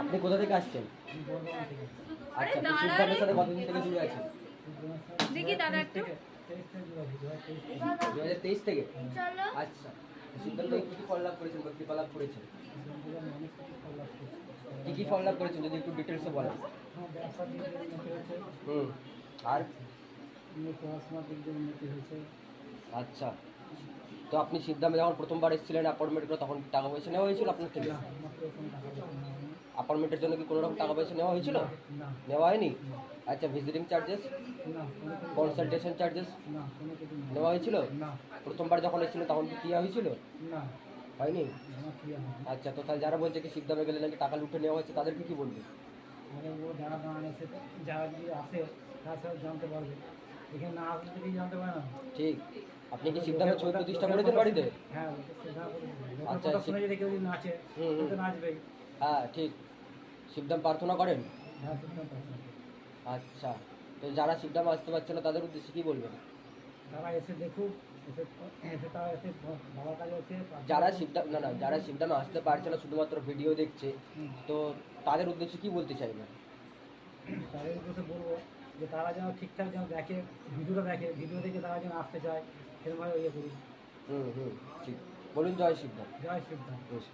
আপনি কোথা থেকে আসছেন? বর্ধমান থেকে। আচ্ছা, তো সিদ্ধামের সাথে কতদিন থেকে জুড়ে আছেন? দেখি দাদা একটু। 23 থেকে জুড়ে আছি, 2023 থেকে। 2023 থেকে? আচ্ছা, সিদ্ধান্ত থেকে কি কি ফল লাভ করেছেন বা কৃপা লাভ করেছেন? অনেক কিছু ফল লাভ করছি। কি কি ফল লাভ করেছেন যদি একটু ডিটেলসে বলেন? আমার ব্যবসার দিক দিয়ে উন্নতি হয়েছে, আর এমনি পড়াশোনার দিক দিয়ে উন্নতি হয়েছে। আচ্ছা, তো আপনি সিদ্ধামে যখন প্রথমবার এসেছিলেন অ্যাপয়েন্টমেন্ট করে তখন কি টাকা পয়সা নেওয়া হয়েছিল আপনার থেকে? না, আমার তো কোনো টাকা পয়সা নেওয়া হয়নি। অ্যাপয়েন্টমেন্টের জন্য কি কোনো রকম টাকা পয়সা নেওয়া হয়েছিল? না, নেওয়া হয়নি? আচ্ছা, ভিজিটিং চার্জেস, না, কোনো কিছু কনসালটেশন চার্জেস না, কোনো কিছু নেওয়া হয়েছিল? না, প্রথমবার যখন এসেছিলেন তখন কি ক্রিয়া হয়েছিল? না, হয়নি? আমার ক্রিয়া হয়নি। আচ্ছা, তো তাহলে যারা বলছে কি সিদ্ধামে গেলে নাকি টাকা লুটে নেওয়া হচ্ছে তাদেরকে কি বলবে? মানে ও যারা না এসে যারা যদি আসে তারা সব জানতে পারবে, এখানে না আসলে যদি জানতে পারে না। ঠিক। আপনি কি সিদ্ধামে ছবি প্রতিষ্ঠা করেছেন বাড়িতে? হ্যাঁ, ওটা সেটা আচ্ছা, কথা শুনে যদি কেউ যদি নাচে, হুম। তো নাচবেই। হ্যাঁ, ঠিক। শিবধাম প্রার্থনা করেন? হ্যাঁ, সিদ্ধান্ত আছে। আচ্ছা, তো যারা শিবধামে আসতে পারছে না তাদের উদ্দেশ্যে কি বলবেন? তারা এসে দেখুক, এসে এসে তারা এসে বাবার কাছে এসে যারা শিবধাম যারা শিবধামে আসতে পারছে না শুধুমাত্র ভিডিও দেখছে, হুম। তো তাদের উদ্দেশ্যে কি বলতে চাইবেন? তাদের উদ্দেশ্যে বলবো যে তারা যেন ঠিকঠাক যেন দেখে, ভিডিও দেখে তারা যেন আসতে চায়, সেরকমভাবে ইয়ে করুক। ঠিক। বলুন জয় শিবধাম। জয় সিদ্ধান্ত। বেশ।